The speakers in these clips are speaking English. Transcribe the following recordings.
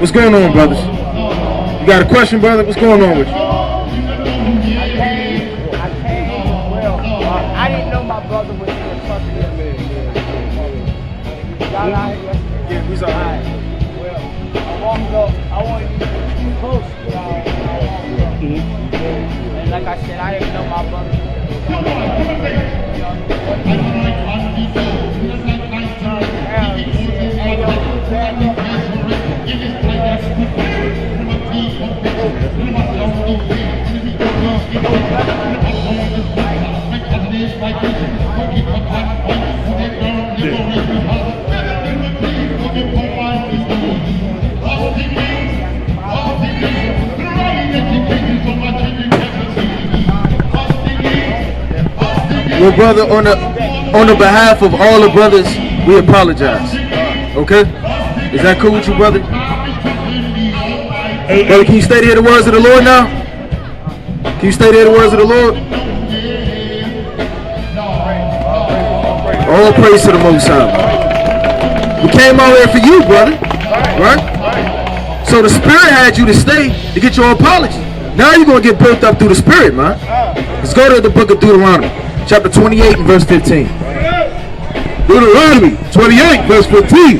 What's going on, brothers? You got a question, brother? What's going on with you? I didn't know my brother was in the country. Y'all out here? Yeah, who's out here? Well, I walked up. I wanted to be close to y'all. And like I said, I didn't know my brother. Well, brother, on the behalf of all the brothers, we apologize. Okay? Is that cool with you, brother? Brother, can you stay to hear the words of the Lord now? Can you stay to hear the words of the Lord? All praise to the Most High. We came out here for you, brother. Right? So the Spirit had you to stay to get your apology. Now you're going to get built up through the Spirit, man. Let's go to the book of Deuteronomy, chapter 28 and verse 15. Deuteronomy 28 verse 15.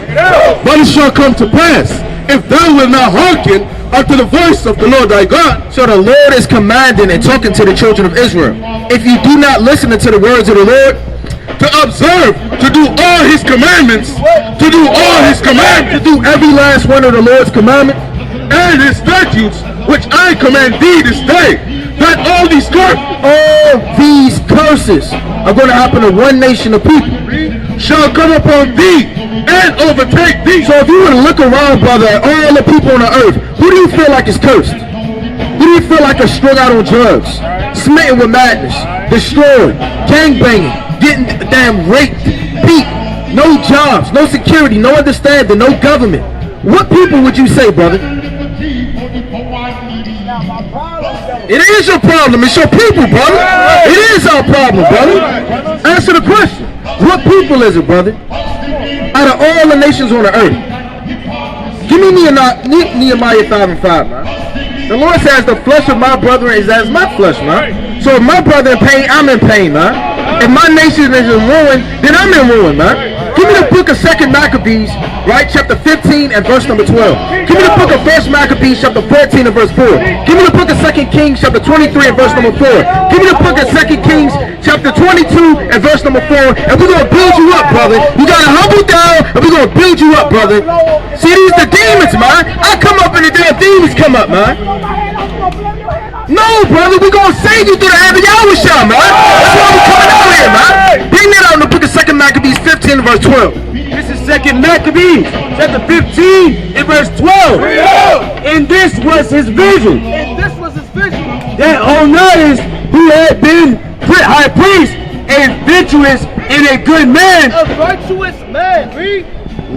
But it shall come to pass, if thou wilt not hearken unto the voice of the Lord thy God. So the Lord is commanding and talking to the children of Israel. If you do not listen to the words of the Lord, to observe, to do all his commandments, to do all his commandments, to do every last one of the Lord's commandments, and his statutes, which I command thee this day, that all these curses are going to happen to one nation of people, shall come upon thee and overtake thee. So if you were to look around, brother, at all the people on the earth, who do you feel like is cursed? Who do you feel like is strung out on drugs, smitten with madness, destroyed, gangbanging, getting damn raped, beat, no jobs, no security, no understanding, no government? What people would you say, brother? It is your problem. It's your people, brother. It is our problem, brother. Answer the question. What people is it, brother? Out of all the nations on the earth. Give me Nehemiah 5 and 5, man. The Lord says the flesh of my brethren is as my flesh, man. So if my brother in pain, I'm in pain, man. If my nation is in ruin, then I'm in ruin, man. Give me the book of 2 Maccabees, right, chapter 15 and verse number 12. Give me the book of 1 Maccabees, chapter 14 and verse 4. Give me the book of 2 Kings, chapter 23 and verse number 4. Give me the book of 2 Kings, chapter 22 and verse number 4. And we're going to build you up, brother. You got to humble down, and we're going to build you up, brother. See, these the demons, man. I come up and the damn demons come up, man. No, brother, we're going to save you through the hand of Yahushua, man. That's why we're coming out here, man. Bring that out in the book of 2 Maccabees 15 and verse 12. This is 2 Maccabees, chapter 15 and verse 12. And this was his vision. That Onias, who had been high priest and virtuous and a good man,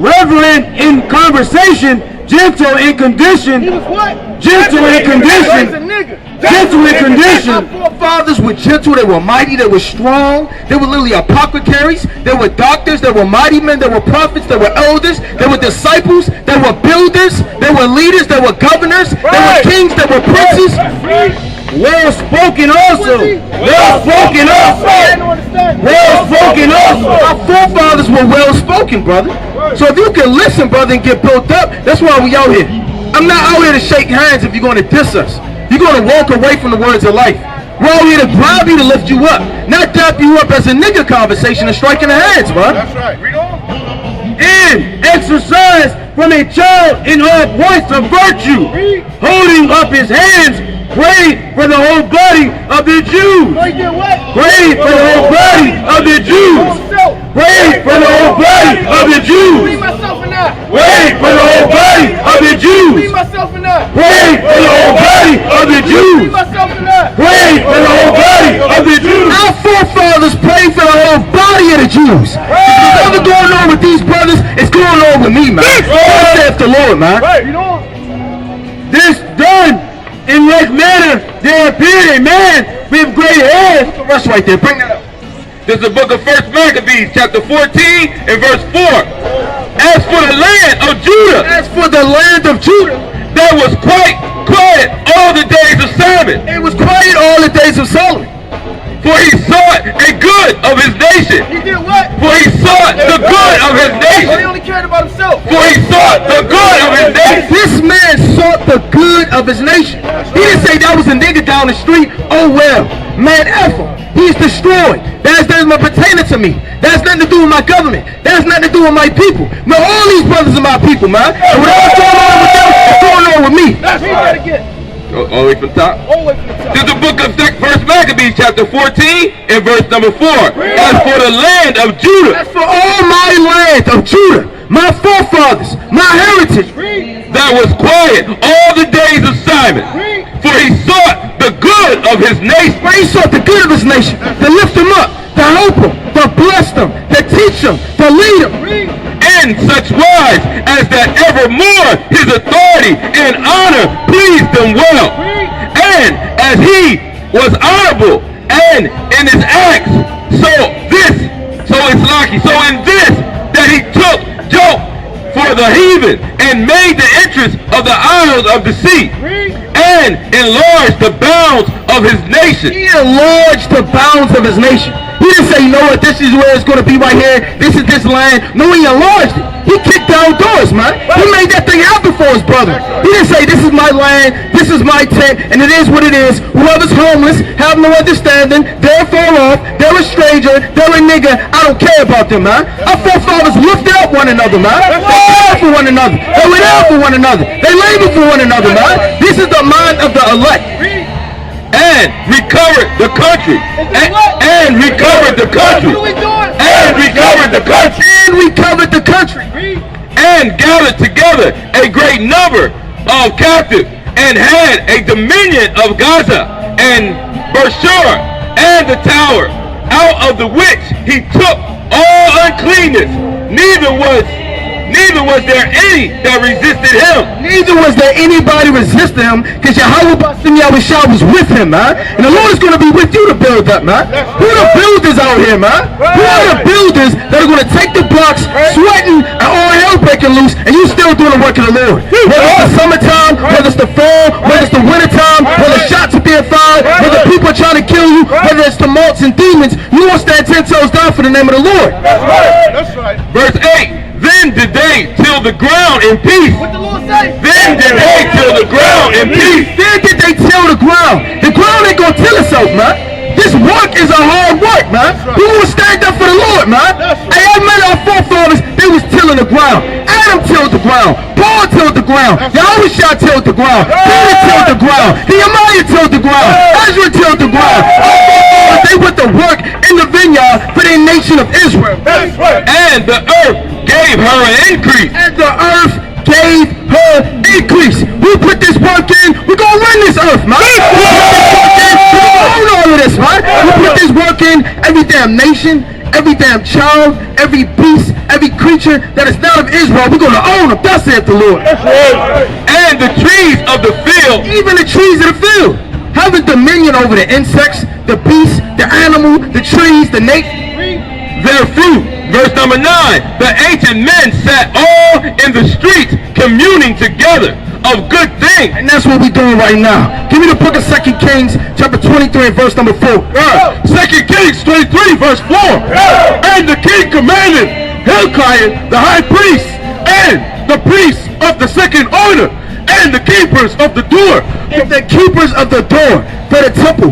reverent in conversation, gentle in condition. He was what? Gentle in condition. Gentle in condition. Our forefathers were gentle, they were mighty, they were strong, they were literally apothecaries, they were doctors, they were mighty men, they were prophets, they were elders, they were disciples, they were builders, they were leaders, they were governors, they were kings, they were princes. Well spoken also. Well spoken also. Well spoken also. Our forefathers were well spoken, brother. So if you can listen, brother, and get built up, that's why we out here. I'm not out here to shake hands if you're going to diss us. You're going to walk away from the words of life. We're out here to bribe you, to lift you up, not dap you up as a nigga conversation and striking the hands, bro. That's right. Read on. And exercise from a child in all points of virtue, holding up his hands, prayed for the whole body of the Jews. Prayed for the whole body of the Jews. Prayed for the whole body of the Jews. Prayed for the whole body of the Jews. Prayed for the whole body of the Jews. Prayed for the whole body of the Jews. Our forefathers prayed for the whole body of the Jews. What's going on with these brothers? It's going on with me, man. That's the Lord, man. This done in like manner, there appeared a man with great head. That's right there. Bring that up. This is the book of 1 Maccabees, chapter 14 and verse 4. As for the land of Judah, as for the land of Judah, that was quite quiet all the days of Solomon. it was quiet all the days of Solomon. For he sought a good of his nation. He did what? For he sought the good of his He nation. only cared about himself. For he sought the good of his nation. This man sought the good of his nation. He didn't say that was a nigga down the street. Oh well, man, F him. He's destroyed. That has nothing pertaining to me. That has nothing to do with my government. That has nothing to do with my people. Man, all these brothers are my people, man. And whatever's going on with them, it's going on with me. That's what he gotta get. All the way from the top. All the way from the top. This is the book of 1 Maccabees, chapter 14, and verse number 4. As for the land of Judah, As for all my land of Judah, my forefathers, my heritage, that was quiet all the days of Simon. For he sought the good of his nation. where he sought the good of his nation, to lift him up, to help him, to bless them, to teach them, to lead them. In such wise as that evermore his authority and honor pleased them well. And as he was honorable and in his acts, so in this that he took joke for the heathen and made the entrance of the isles of the sea and enlarged the bounds of his nation. He enlarged the bounds of his nation. He didn't say, you know what, this is where it's going to be right here. This is this land. No, he enlarged it. He kicked down doors, man. He made that thing happen for his brother. He didn't say, this is my land, this is my tent, and it is what it is. Whoever's homeless, have no understanding, they're far off, they're a stranger, they're a nigga. I don't care about them, man. Our forefathers lifted up one another, man. They cared for one another. They were there for one another. They labored for one another, man. This is the mind of the elect. And recovered the country. And recovered the country. And recovered the country. And recovered the country. And gathered together a great number of captives. And had a dominion of Gaza and Beersheba and the tower, out of the which he took all uncleanness. Neither was there any that resisted him. Neither was there anybody resisting him, because Yahweh was with him, man. And the Lord is going to be with you to build up, man. Who are the builders out here, man? Who are the builders that are going to take the blocks, sweating, and all hell breaking loose, and you still doing the work of the Lord? Whether it's the summertime, whether it's the fall, whether it's the wintertime, whether shots are being fired, whether people are trying to kill you, whether it's tumults and demons, you won't stand 10 toes down for the name of the Lord. That's right. That's right. Verse 8. Then did they till the ground in peace. What the Lord say? Then did they till the ground in peace. Then did they till the ground. The ground ain't gonna till itself, man. This work is a hard work, man. We will stand up for the Lord, man. Hey, I met our forefathers, they was tilling the ground. Adam tilled the ground. Paul tilled the ground. Yahushua tilled the ground. Peter tilled the ground. Nehemiah tilled the ground. Ezra tilled the ground. Our forefathers, they went to work in the vineyard for the nation of Israel. That's right. And the earth gave her an increase. And the earth gave her increase. We put this work in, we're gonna run this earth, man. We put this work in, we're gonna own all of this, man. We put this work in, every damn nation, every damn child, every beast, every creature that is not of Israel, we're gonna own them. Thus saith the Lord. And the trees of the field, Even the trees of the field, having dominion over the insects, the beasts, the animal, the trees, the nature, their fruit. Verse number 9. The ancient men sat all in the streets communing together of good things. and that's what we're doing right now. Give me the book of 2 Kings, chapter 23, and verse number 4. 2 Kings 23 verse 4. And the king commanded Hilkiah the high priest and the priests of the second order and the keepers of the door And the keepers of the door for the temple,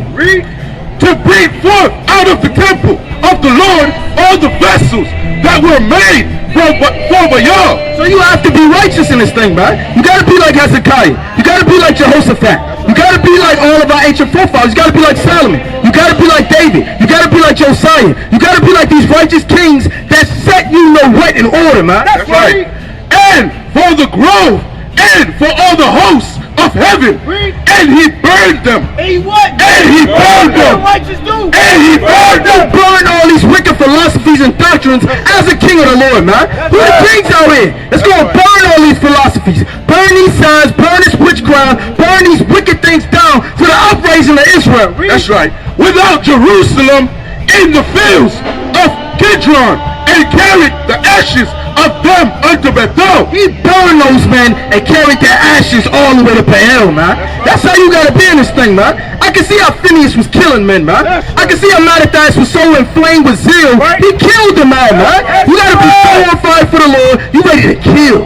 to bring forth out of the temple of the Lord all the vessels that were made for Baal. so you have to be righteous in this thing, man. You got to be like Hezekiah. You got to be like Jehoshaphat. You got to be like all of our ancient forefathers. You got to be like Solomon. You got to be like David. You got to be like Josiah. You got to be like these righteous kings that set you know what in order, man. That's right. And for the grove and for all the hosts of heaven. And he burned them. And he what? And he burned them. What righteous do? And he burned them. Burn all these wicked philosophies and doctrines as a king of the Lord, man. Who the kings out here? Let's go and burn all these philosophies. Burn these signs. Burn this witchcraft. Burn these wicked things down for the uprising of Israel. That's right. Without Jerusalem in the fields of Kidron, and carried the ashes of them unto Bethel. He burned those men and carried their ashes all the way to Bethel, man. That's how you gotta be in this thing, man. I can see how Phineas was killing men, man. I can see how Mattathias was so inflamed with zeal. He killed them all, man. You gotta be so on fire for the Lord. You ready to kill.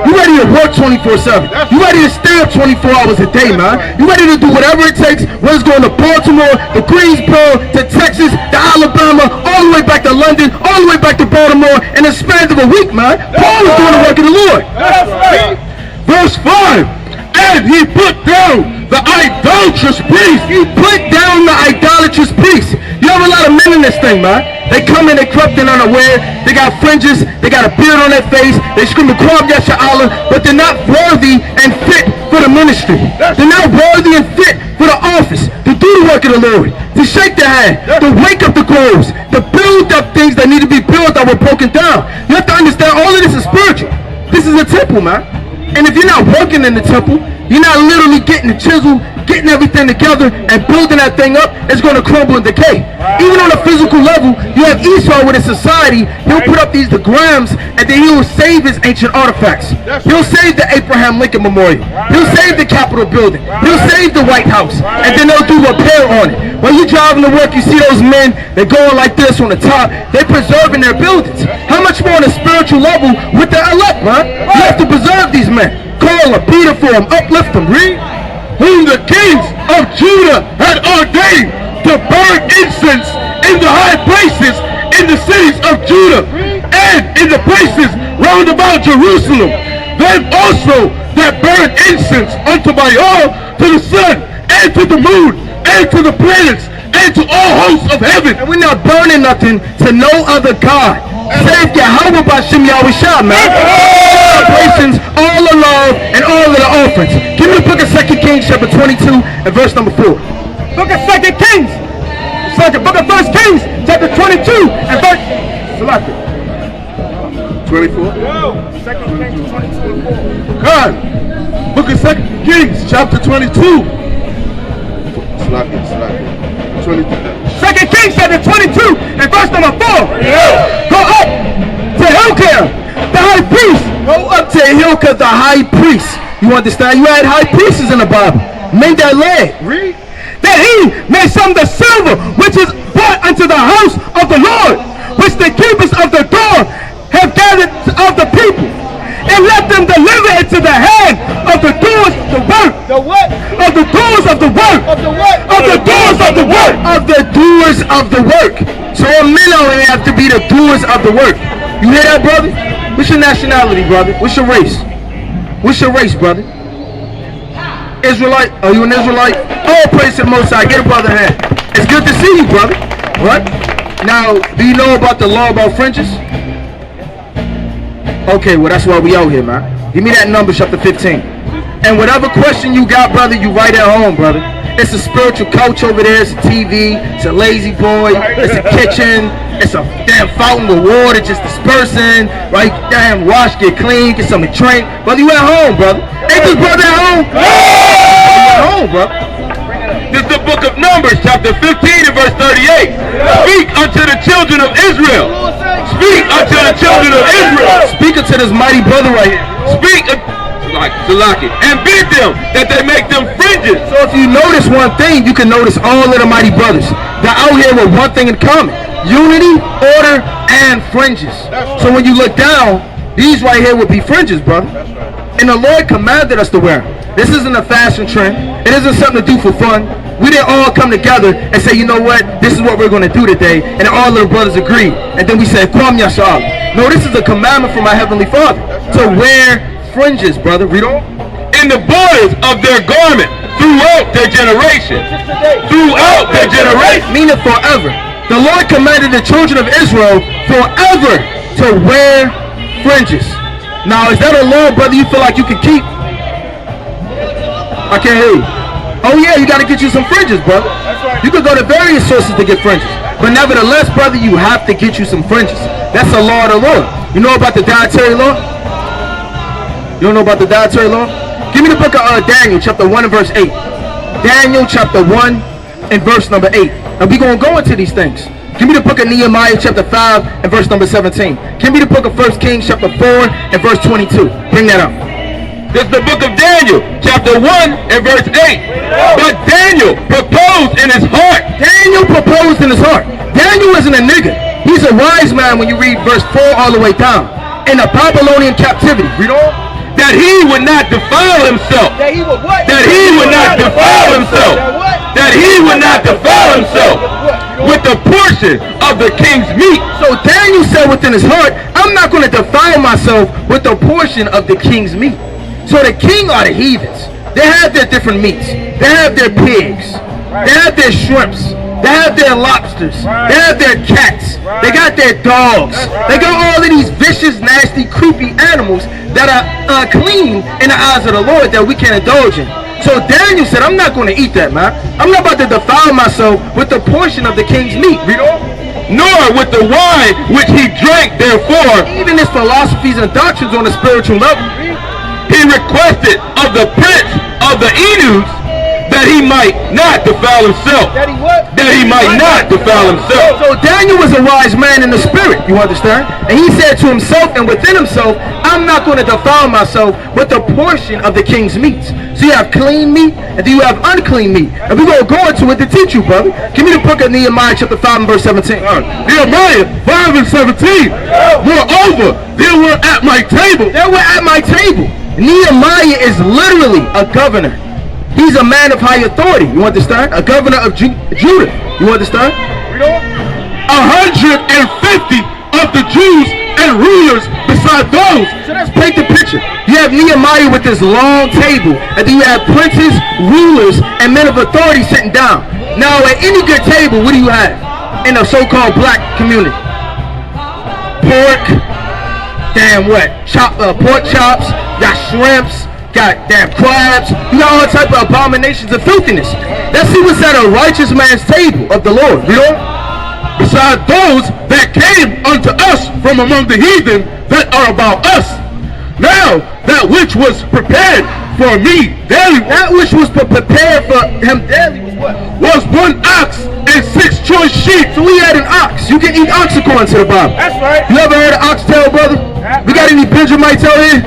You ready to work 24/7. You ready to stay up 24 hours a day, man. You ready to do whatever it takes, whether it's going to Baltimore, to Greensboro, to Texas, to Alabama, all the way back to London, all the way back to Baltimore, in the span of a week, man. Paul was doing the work of the Lord. Verse 5, and he put down the idolatrous priest. He put down the idolatrous priest. You have a lot of men in this thing, man. They come in, they corrupt and unaware. They got fringes, they got a beard on their face. They screaming, Kwam Yasha Allah, but they're not worthy and fit for the ministry. They're not worthy and fit for the office, to do the work of the Lord, to shake the hand, to wake up the groves, to build up things that need to be built that were broken down. You have to understand all of this is spiritual. This is a temple, man. And if you're not working in the temple, you're not literally getting the chisel, getting everything together and building that thing up, it's going to crumble and decay. Even on a physical level, you have Esau with his society. He'll put up these diagrams and then he'll save his ancient artifacts. He'll save the Abraham Lincoln Memorial. He'll save the Capitol building. He'll save the White House. And then they'll do repair on it. When you're driving to work, you see those men, they're going like this on the top. They're preserving their buildings. How much more on a spiritual level with the elect, man? You have to preserve these men. Call them, plead for them, uplift them, read. Whom the kings of Judah had ordained to burn incense in the high places in the cities of Judah and in the places round about Jerusalem. Them also that burn incense unto Baal, to the sun, and to the moon, and to the planets, and to all hosts of heaven. And we're not burning nothing to no other God. Save Yahweh Bashim Yahushua, man. All praises, all the love, and all of the offerings. Give me the book of 2 Kings, chapter 22, and verse number 4. Book of 2 Kings. Book of 1 Kings, chapter 22, and verse 24. 2 Kings 22 and 4. God. Book of 2 Kings, chapter 22. 22. 2 Kings chapter 22 and verse number 4. Go up to Hilkiah, the high priest. Go up to Hilkiah, the high priest. You understand? You had high priests in the Bible. Men that led. Read. That he may sum the silver which is brought unto the house of the Lord, which the keepers of the door have gathered of the people, and let them deliver it to the hand of the doers of the work. The what? Of the doers of the work. Of the what? Of the doers of the work. Of the doers of the work. So a men only have to be the doers of the work. You hear that, brother? What's your nationality, brother? What's your race? What's your race, brother? Israelite? Are you an Israelite? All praise to the Most High. Get a brother hand. It's good to see you, brother. What? Now, do you know about the law about fringes? Okay, well, that's why we out here, man. Give me that number, chapter 15. And whatever question you got, brother, you write at home, brother. It's a spiritual couch over there. It's a TV. It's a lazy boy. It's a kitchen. It's a damn fountain with water just dispersing. Right? Damn wash, get clean, get something to drink. Brother, you at home, brother. Ain't this brother at home? You at home, brother. This is the book of Numbers, chapter 15 and verse 38. Speak unto the children of Israel. Speak unto the children of Israel. Speak unto this mighty brother right here. Speak and bid them that they make them fringes. So if you notice one thing, you can notice all of the mighty brothers. They're out here with one thing in common: unity, order, and fringes. So when you look down, these right here would be fringes, brother. And the Lord commanded us to wear them. This isn't a fashion trend. It isn't something to do for fun. We didn't all come together and say, you know what, this is what we're going to do today. And all of the brothers agreed. And then we said, Kwam Yashal. No, this is a commandment from our Heavenly Father to wear fringes, brother. Read on. In the borders of their garment throughout their generation. Throughout their generation. Meaning forever. The Lord commanded the children of Israel forever to wear fringes. Now, is that a law, brother, you feel like you can keep? I can't hear you. Oh yeah, you got to get you some fringes, brother. You could go to various sources to get fringes. But nevertheless, brother, you have to get you some fringes. That's the law of the Lord. You know about the dietary law? You don't know about the dietary law? Give me the book of Daniel, chapter 1 and verse 8. Daniel, chapter 1 and verse number 8. And we're going to go into these things. Give me the book of Nehemiah chapter 5 and verse number 17. Give me the book of 1 Kings chapter 4 and verse 22. Bring that up. This is the book of Daniel, chapter 1 and verse 8. But Daniel proposed in his heart. Daniel proposed in his heart. Daniel isn't a nigga. He's a wise man when you read verse 4 all the way down. In the Babylonian captivity. Read on. That he would not defile himself. That he would what? That he would not defile himself. That he would not defile himself with the portion of the king's meat. So Daniel said within his heart, I'm not going to defile myself with the portion of the king's meat. So the king are the heathens. They have their different meats. They have their pigs. They have their shrimps. They have their lobsters. They have their cats. They got their dogs. They got all of these vicious, nasty, creepy animals that are clean in the eyes of the Lord that we can indulge in. So Daniel said, I'm not going to eat that, man. I'm not about to defile myself with the portion of the king's meat. Read on. Nor with the wine which he drank, therefore. Even his philosophies and doctrines on a spiritual level. He requested of the prince of the eunuchs that he might not defile himself. That he what? That he might not defile himself. So Daniel was a wise man in the spirit, you understand? And he said to himself and within himself, I'm not going to defile myself with a portion of the king's meats. So you have clean meat and then you have unclean meat. And we're going to go into it to teach you, brother. Give me the book of Nehemiah chapter 5 and verse 17. Nehemiah 5 and 17. Moreover, they were at my table. They were at my table. Nehemiah is literally a governor. He's a man of high authority, you understand? A governor of Judah, you understand? 150 of the Jews and rulers beside those. So let's paint the picture. You have Nehemiah with this long table, and then you have princes, rulers, and men of authority sitting down. Now, at any good table, what do you have in the so-called black community? Pork, pork chops, got shrimps, got damn crabs, you got all type of abominations of filthiness. Let's see what's at a righteous man's table of the Lord, you know? Beside those that came unto us from among the heathen that are about us. Now, that which was prepared for me daily, that which was prepared for him daily was what? Was 1 ox and 6 choice sheep. So we had an ox. You can eat ox according to the Bible. That's right. You ever heard of oxtail, brother? We got any Benjamites out here?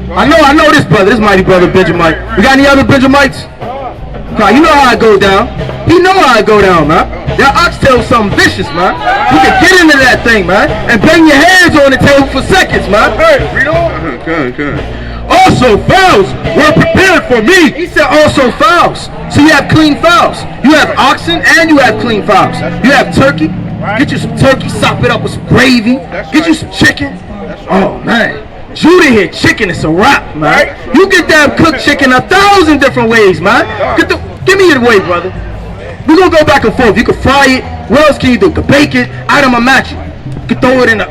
I know this brother, this mighty brother Benjamite. We got any other Benjamites? You know how I go down. He know how I go down, man. That oxtail is something vicious, man. You can get into that thing, man, and bang your hands on the table for seconds, man. Okay. Also, fowls were prepared for me. He said also fowls. So you have clean fowls. You have oxen and you have clean fowls. You have turkey. Get you some turkey, sop it up with some gravy. Get you some chicken. Oh, man. Judah here, chicken is a wrap, man. You get that cooked chicken 1,000 different ways, man. Give me your way, brother. We're going to go back and forth. You can fry it. What else can you do? You can bake it. Item a match. You can throw it in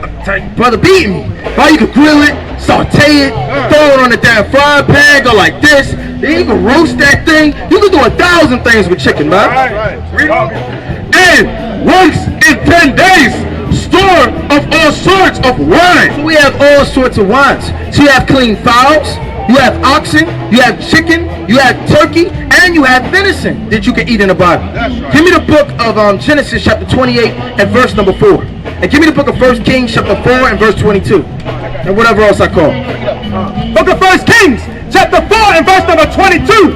brother, beat me. Right? You can grill it, saute it, throw it on the damn frying pan, go like this. Then you can roast that thing. You can do 1,000 things with chicken, man. And once in 10 days, store of all sorts of wine. So we have all sorts of wines. So you have clean fowls, you have oxen, you have chicken, you have turkey, and you have venison that you can eat in the Bible. Give me the book of Genesis chapter 28 and verse number 4. And give me the book of 1 Kings chapter 4 and verse 22. And whatever else I call. Book of 1 Kings chapter 4 and verse number 22.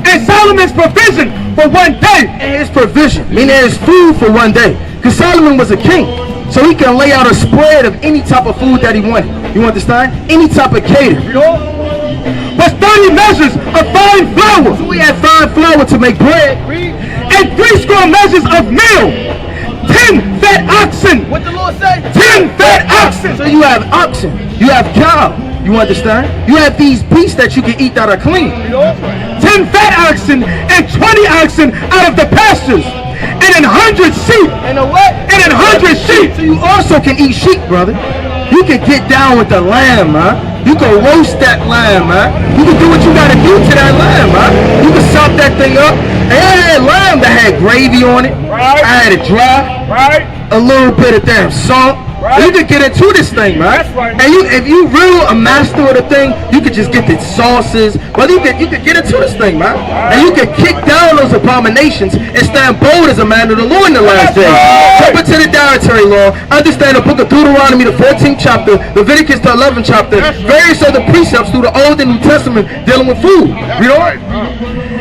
And Solomon's provision for one day. And his provision, meaning his food for one day. Because Solomon was a king. So he can lay out a spread of any type of food that he wanted. You understand? Any type of cater. Was 30 measures of fine flour. So we had fine flour to make bread. And 60 measures of meal. 10 fat oxen. What the Lord say? 10 fat oxen. So you have oxen. You have cow. You understand? You have these beasts that you can eat that are clean. 10 fat oxen and 20 oxen out of the pastures. And 100 sheep. And a what? And 100 sheep. So you also can eat sheep, brother. You can get down with the lamb, man. You can roast that lamb, man. You can do what you gotta do to that lamb, man. You can sop that thing up. And I had lamb that had gravy on it. Right. I had it dry. Right. a little bit of damn salt. Right. You could get into this thing, man. Right. And if you real a master of the thing, you could just get the sauces. But you could get into this thing, man. Right. And you could kick down those abominations and stand bold as a man of the Lord in the last days. Jump into the dietary law. Understand the book of Deuteronomy, the 14th chapter, Leviticus, the 11th chapter. Various other precepts through the Old and New Testament dealing with food. You know?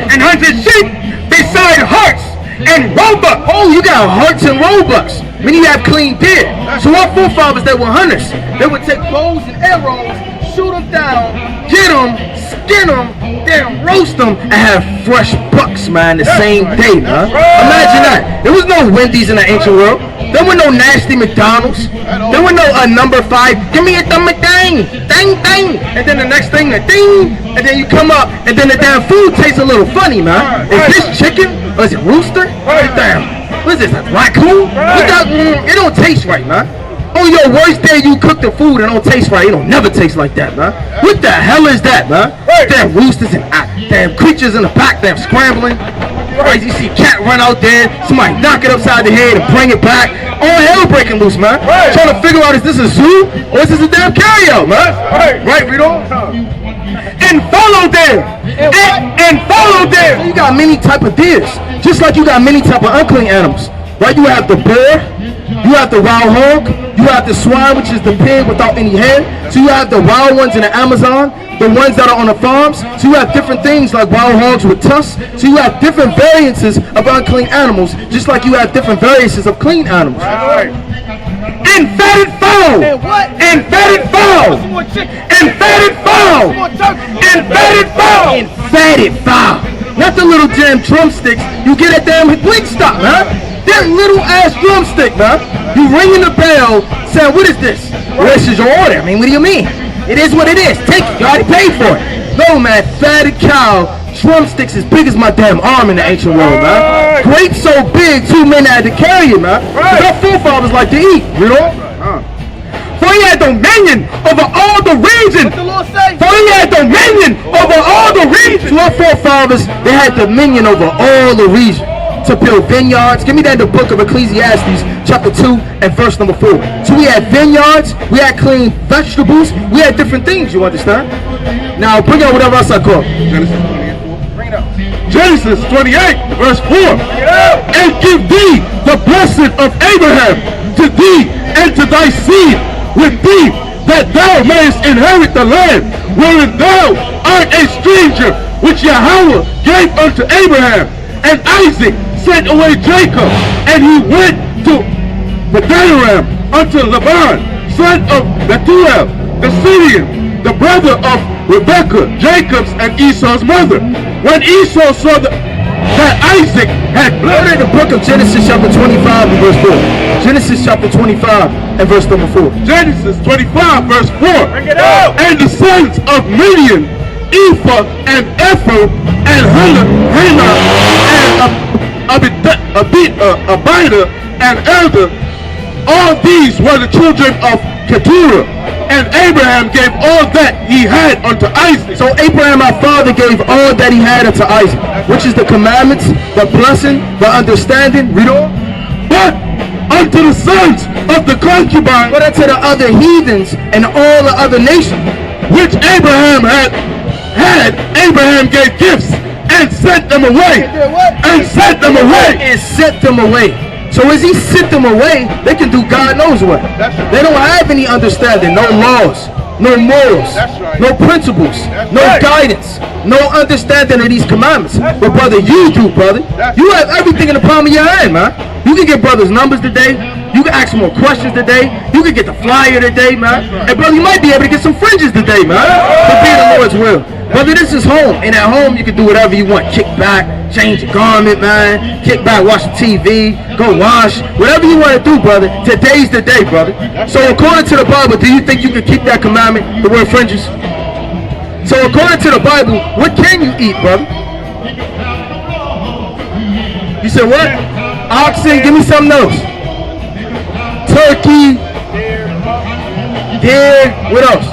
And hunted sheep beside hearts and roebucks. Oh, you got hearts and roebucks. Meaning you have clean deer. So our forefathers, they were hunters. They would take bows and arrows, shoot them down, get them, skin them, then roast them, and have fresh bucks, man, the same day, man. Imagine that. There was no Wendy's in the ancient world. There were no nasty McDonald's. There were no number 5. Give me a thumb dang, dang, dang. And then the next thing, a ding. And then you come up, and then the damn food tastes a little funny, man. Is this chicken? Or is it rooster? Damn. What is this, a raccoon? It don't taste right, man. On your worst day, you cook the food and it don't taste right. It don't never taste like that, man. What the hell is that, man? Damn roosters and damn creatures in the back, damn scrambling. Right, you see a cat run out there, somebody knock it upside the head and bring it back. All hell breaking loose, man. Trying to figure out, is this a zoo or is this a damn carryout, man? Right, Rito? And follow them. And follow them. So you got many type of deers, just like you got many type of unclean animals. Right? You have the boar, you have the wild hog, you have the swine, which is the pig without any head. So you have the wild ones in the Amazon, the ones that are on the farms. So you have different things like wild hogs with tusks. So you have different variances of unclean animals, just like you have different variances of clean animals. And fatted fowl. And fatted fowl. And fatted fowl. And fatted fowl. And fatted fowl. Not the little damn drumsticks you get at damn Wingstop, man. That little ass drumstick, man. You ringing the bell saying, what is this? Well, this is your order. I mean, what do you mean? It is what it is. Take it. You already paid for it. No, man. Fatted cow. Drumsticks as big as my damn arm in the ancient world, man. Great so big, 2 men had to carry it, man. Our forefathers like to eat, you know? For he had dominion over all the regions. What the Lord say? For he had dominion over all the regions. So our forefathers, they had dominion over all the region. To build vineyards. Give me that in the book of Ecclesiastes, chapter 2 and verse number 4. So we had vineyards, we had clean vegetables, we had different things, you understand? Now bring out whatever else I call. Genesis 28, verse 4. And give thee the blessing of Abraham to thee and to thy seed with thee, that thou mayest inherit the land wherein thou art a stranger, which Yahweh gave unto Abraham. And Isaac sent away Jacob, and he went to Padan unto Laban, son of Bethuel, the Syrian, the brother of Rebekah, Jacob's and Esau's mother. When Esau saw that Isaac had blessed. In the book of Genesis chapter 25 and verse 4. Genesis chapter 25 and verse number 4. Genesis 25 verse 4. Bring it out. And the sons of Midian, Ephah and Ephah and Hannah and Abida and Elder, all these were the children of Keturah. And Abraham gave all that he had unto Isaac. So Abraham our father gave all that he had unto Isaac, which is the commandments, the blessing, the understanding. Read on. But unto the sons of the concubine, but unto the other heathens and all the other nations, which Abraham had, Abraham gave gifts and sent them away. And sent them away. And sent them away. So as he sent them away, they can do God knows what. They don't have any understanding, no laws, no morals, no principles, no guidance, no understanding of these commandments. But brother, you do, brother. You have everything in the palm of your hand, man. You can get brothers' numbers today. You can ask more questions today. You can get the flyer today, man. And brother, you might be able to get some fringes today, man. To be the Lord's will. Brother, this is home. And at home, you can do whatever you want. Kick back, change your garment, man. Kick back, watch the TV, go wash. Whatever you want to do, brother. Today's the day, brother. So according to the Bible, do you think you can keep that commandment, the word fringes? So according to the Bible, what can you eat, brother? You said what? Oxen, give me something else. Turkey, deer, what else?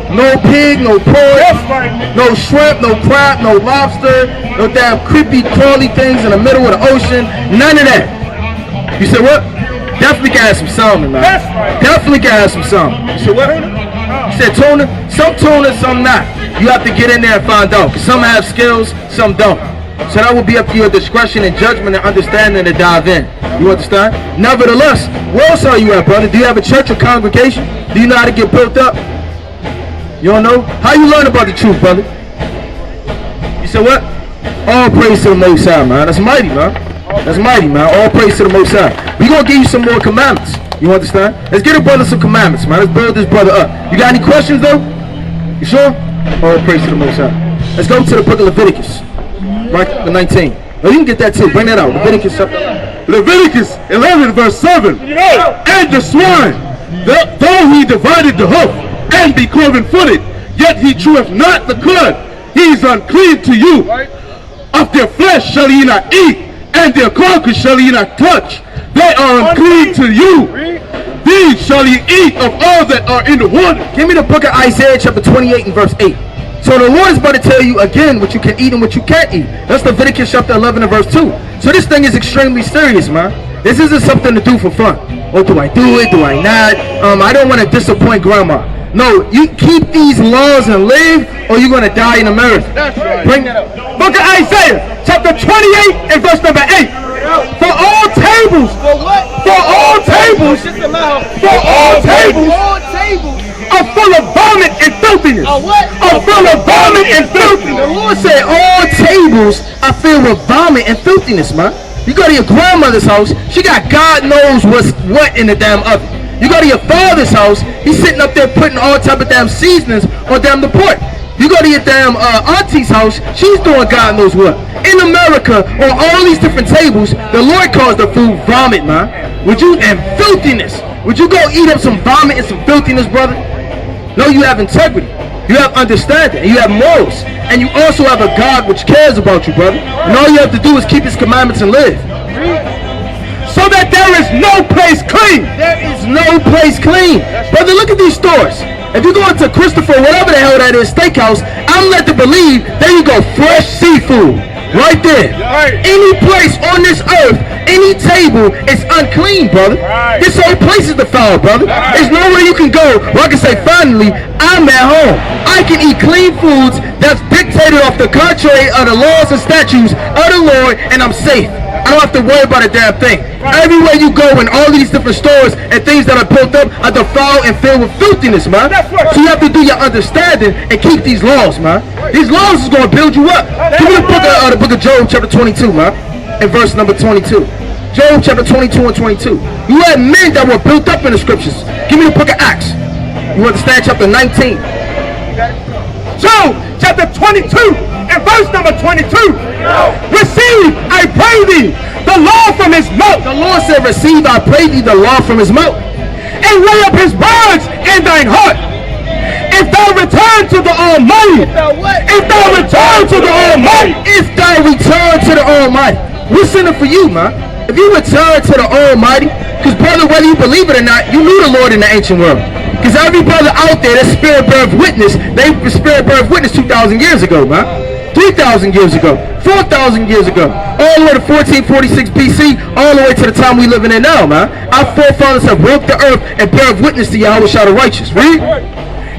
No pig, no pork, no shrimp, no crab, no lobster, no damn creepy crawly things in the middle of the ocean, none of that. You said what? Definitely can have some salmon, man. That's right. Definitely can have some salmon. You said what? You said tuna? Some tuna, some not. You have to get in there and find out. Cause some have skills, some don't. So that will be up to your discretion and judgment and understanding to dive in. You understand? Nevertheless, where else are you at, brother? Do you have a church or congregation? Do you know how to get built up? You don't know? How you learn about the truth, brother? You said what? All praise to the Most High, man. That's mighty, man. That's mighty, man. All praise to the Most High. We're going to give you some more commandments. You understand? Let's get a brother some commandments, man. Let's build this brother up. You got any questions, though? You sure? All praise to the Most High. Let's go to the book of Leviticus. Right, the 19. Oh, you can get that too. Bring that out. Leviticus chapter. Leviticus 11 verse 7. And the swine, though he divided the hoof and be cloven-footed, yet he cheweth not the cud. He is unclean to you. Of their flesh shall ye not eat, and their carcass shall ye not touch. They are unclean to you. These shall ye eat of all that are in the water. Give me the book of Isaiah chapter 28 and verse 8. So the Lord is about to tell you again what you can eat and what you can't eat. That's Leviticus chapter 11 and verse 2. So this thing is extremely serious, man. This isn't something to do for fun. Or do I do it? Do I not? I don't want to disappoint grandma. No, you keep these laws and live, or you're going to die in America. That's right. Bring that up. Book of Isaiah, chapter 28 and verse number 8. For all tables, For what? for all tables, Just allow. for all tables All tables. are full of vomit and filthiness. Are what? Are full of vomit and The filthiness. Lord said all tables are filled with vomit and filthiness, man. You go to your grandmother's house, she got God knows what's what in the damn oven. You go to your father's house, he's sitting up there putting all type of damn seasonings on damn the pork. You go to your damn auntie's house, she's doing God knows what. In America, on all these different tables, the Lord calls the food vomit, man. And filthiness. Would you go eat up some vomit and some filthiness, brother? No, you have integrity. You have understanding. And you have morals. And you also have a God which cares about you, brother. And all you have to do is keep his commandments and live. So that there is no place clean. There is no place clean. Brother, look at these stores. If you go into Christopher, whatever the hell that is, steakhouse, I'm led to believe there you go, fresh seafood. Right there. Right. Any place on this earth, any table is unclean, brother. Right. This whole place is defiled, brother. Right. There's nowhere you can go where I can say, finally, I'm at home. I can eat clean foods that's dictated off the contrary of the laws and statutes of the Lord, and I'm safe. I don't have to worry about a damn thing. Everywhere you go in all these different stores and things that are built up are defiled and filled with filthiness, man. That's right. So you have to do your understanding and keep these laws, man. These laws is going to build you up. Give me the book of Job chapter 22, man, and verse number 22. Job chapter 22 and 22. You had men that were built up in the scriptures. Give me the book of Acts. You understand chapter 19. Job chapter 22 and verse number 22. Receive, I pray thee, the law from his mouth. The Lord said, receive, I pray thee, the law from his mouth. And lay up his words in thine heart. If thou return to the Almighty. If thou return to the Almighty. If thou return to the Almighty. We're sending for you, man. If you return to the Almighty, because brother, whether you believe it or not, you knew the Lord in the ancient world. Because every brother out there, that spirit birth witness, they spirit birth witness 2,000 years ago, man. 3,000 years ago, 4,000 years ago, all the way to 1446 BC, all the way to the time we living in now, man. Our forefathers have walked the earth and bear witness to Yahweh Shah the righteous. Read.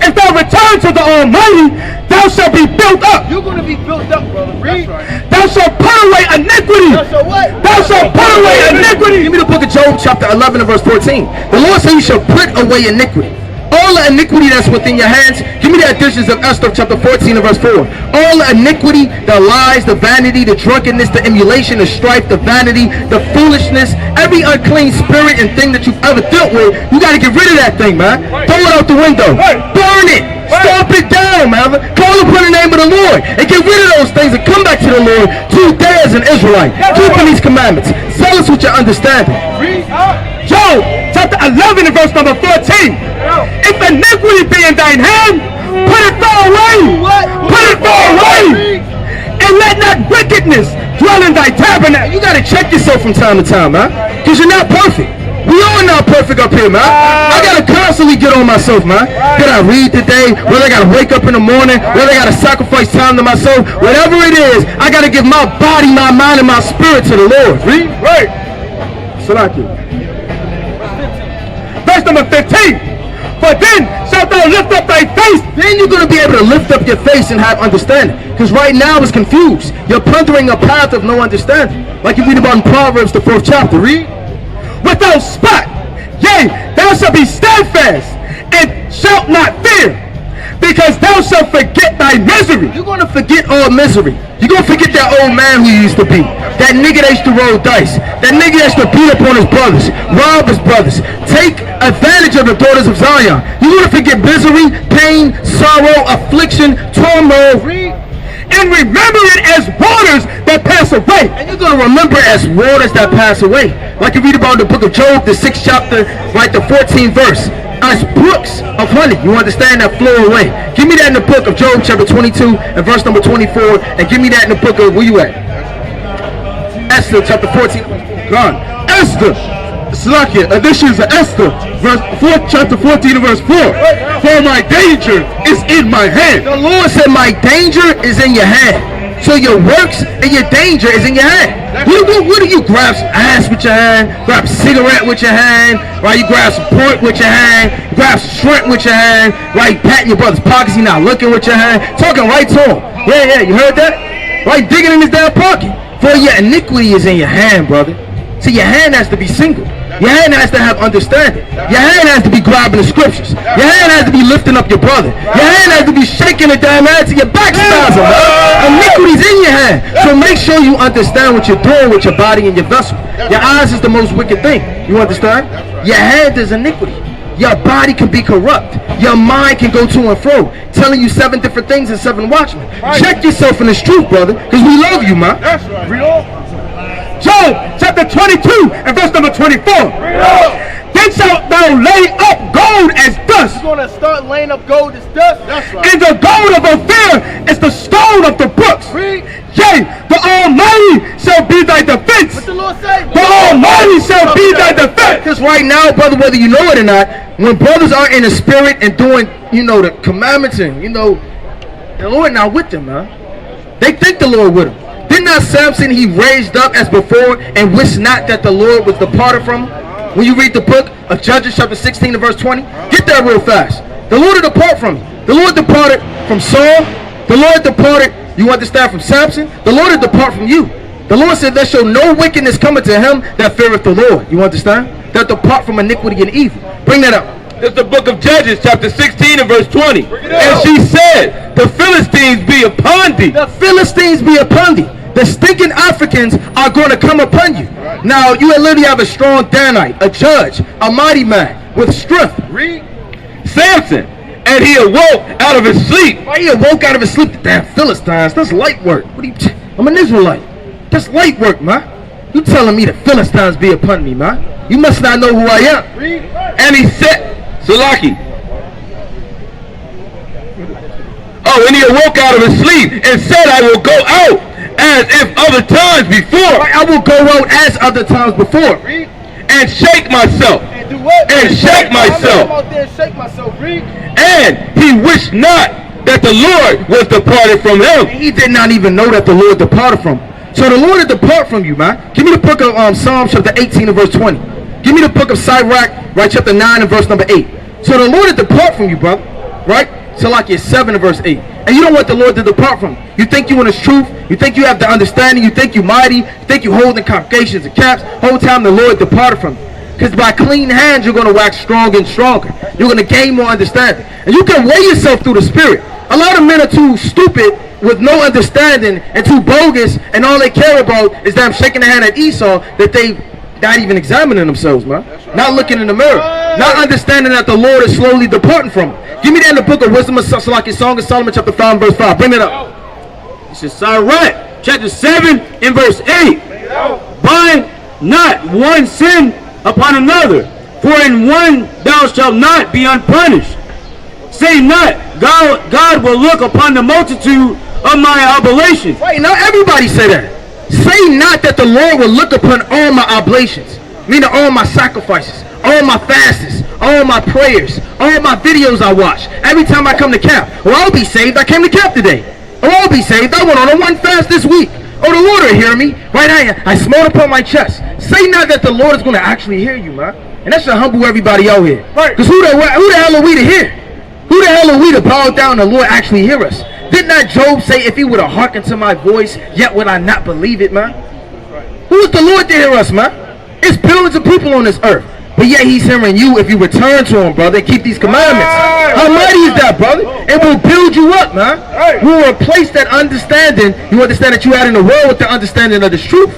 If thou return to the Almighty, thou shalt be built up. You're going to be built up, brother. Read. Thou shalt put away iniquity. So what? Thou shalt put away iniquity. Give me the book of Job chapter 11 and verse 14. The Lord said you shall put away iniquity. All the iniquity that's within your hands. Give me the additions of Esther chapter 14 and verse 4. All the iniquity, the lies, the vanity, the drunkenness, the emulation, the strife, the vanity, the foolishness, every unclean spirit and thing that you've ever dealt with, you got to get rid of that thing, man. Throw it out the window. Burn it. Stomp it down, man. Call upon the name of the Lord and get rid of those things and come back to the Lord 2 days as an Israelite. Keeping these commandments. Tell us what your understanding. Job chapter 11 and verse number 14. If iniquity be in thine hand, put it far away. Put it far away. And let not wickedness dwell in thy tabernacle. You got to check yourself from time to time, man. Because you're not perfect. We all not perfect up here, man. I got to constantly get on myself, man. Did I read today? Whether I got to wake up in the morning, whether I got to sacrifice time to myself, whatever it is, I got to give my body, my mind, and my spirit to the Lord. Read. Right. Salaki. Verse number 15. For then shalt thou lift up thy face. Then you're going to be able to lift up your face and have understanding. Because right now it's confused. You're plundering a path of no understanding. Like you read about in Proverbs, the 4th chapter. Read. Without spot. Yea, thou shalt be steadfast and shalt not fear. Because thou shalt forget thy misery. You're going to forget all misery. You're going to forget that old man who you used to be. That nigga that used to roll dice. That nigga that used to beat up on his brothers. Rob his brothers. Take advantage of the daughters of Zion. You're going to forget misery, pain, sorrow, affliction, turmoil. And remember it as waters that pass away. And you're going to remember it as waters that pass away. Like you read about in the book of Job, the 6th chapter, right, the 14th verse. As brooks of honey, you understand, that flow away. Give me that in the book of Job chapter 22 and verse number 24. And give me that in the book of, where you at? Esther chapter 14. God. Esther. Slakia, additions of Esther, chapter 14 and verse 4. For my danger is in my hand. The Lord said, my danger is in your hand. So your works and your danger is in your hand. What do you grab some ass with your hand? Grab a cigarette with your hand, right? You grab some pork with your hand. You grab some shrimp with your hand, right? Patting your brother's pockets, you not looking with your hand. Talking right to him. Yeah, you heard that? Right, digging in his damn pocket. For your iniquity is in your hand, brother. So your hand has to be single. Your hand has to have understanding. Your hand has to be grabbing the scriptures. Your hand has to be lifting up your brother. Your hand has to be shaking the damn hand to your backstabs, man. Iniquity's in your hand. So make sure you understand what you're doing with your body and your vessel. Your eyes is the most wicked thing. You understand? Your hand is iniquity. Your body can be corrupt. Your mind can go to and fro, telling you 7 different things and 7 watchmen. Check yourself in this truth, brother, because we love you, man. That's right. Job chapter 22 and verse number 24. Then shalt thou lay up gold as dust. You're going to start laying up gold as dust. That's right. And the gold of Ophir is the stone of the brooks. Yea, the Almighty shall be thy defense. What the Lord say? The Almighty shall be thy defense. Because right now, brother, whether you know it or not, when brothers are in the spirit and doing, the commandments and, the Lord not with them, man. They think the Lord with them. Did not Samson, he raised up as before and wished not that the Lord was departed from him? When you read the book of Judges chapter 16 and verse 20, get that real fast. The Lord will depart from you. The Lord departed from Saul. The Lord departed, you understand, from Samson. The Lord will depart from you. The Lord said, there shall no wickedness come unto him that feareth the Lord. You understand? That depart from iniquity and evil. Bring that up. It's the book of Judges, chapter 16 and verse 20. And she said, the Philistines be upon thee. The Philistines be upon thee. The stinking Africans are going to come upon you. Now, you literally have a strong Danite, a judge, a mighty man with strength. Read. Samson, and he awoke out of his sleep. Why he awoke out of his sleep? The damn Philistines. That's light work. I'm an Israelite. That's light work, man. You telling me the Philistines be upon me, man? You must not know who I am. Read. And he said, Salaki. Oh, and he awoke out of his sleep and said, I will go out as if other times before. I will go out as other times before. And shake myself. And do what? And shake myself. I'm out there and shake myself. And he wished not that the Lord was departed from him. He did not even know that the Lord departed from him. So the Lord will depart from you, man. Give me the book of Psalms chapter 18 and verse 20. Give me the book of Sirach, right, chapter 9 and verse number 8. So the Lord will depart from you, brother. Right? So like it's 7 and verse 8. And you don't want the Lord to depart from you. You think you in his truth. You think you have the understanding. You think you mighty. You think you holding congregations and caps. Whole time the Lord departed from you. Because by clean hands, you're going to wax stronger and stronger. You're going to gain more understanding. And you can weigh yourself through the spirit. A lot of men are too stupid with no understanding and too bogus, and all they care about is them shaking the hand at Esau, that they not even examining themselves, man. Not looking in the mirror. Not understanding that the Lord is slowly departing from them. Give me that in the book of Wisdom of Solomon, Song of Solomon, chapter 5, verse 5. Bring it up. This is Sirach, chapter 7, and verse 8. Bind not one sin upon another, for in one thou shalt not be unpunished. Say not, God will look upon the multitude of my oblations. Right, now everybody say that. Say not that the Lord will look upon all my oblations, meaning all my sacrifices, all my fasts, all my prayers, all my videos I watch. Every time I come to camp, well, I'll be saved. I came to camp today. Oh, I'll be saved. I went on a one fast this week. Oh, the Lord will hear me. Right now, I smote upon my chest. Say not that the Lord is going to actually hear you, man. And that should humble everybody out here. Right. Because who the hell are we to hear? Who the hell are we to bow down and the Lord actually hear us? Did not Job say, if he would have hearkened to my voice, yet would I not believe it, man? Who is the Lord to hear us, man? It's billions of people on this earth. But yet he's hearing you if you return to him, brother, and keep these commandments. How mighty is that, brother? It will build you up, man. We will replace that understanding. You understand that you had in the world with the understanding of this truth.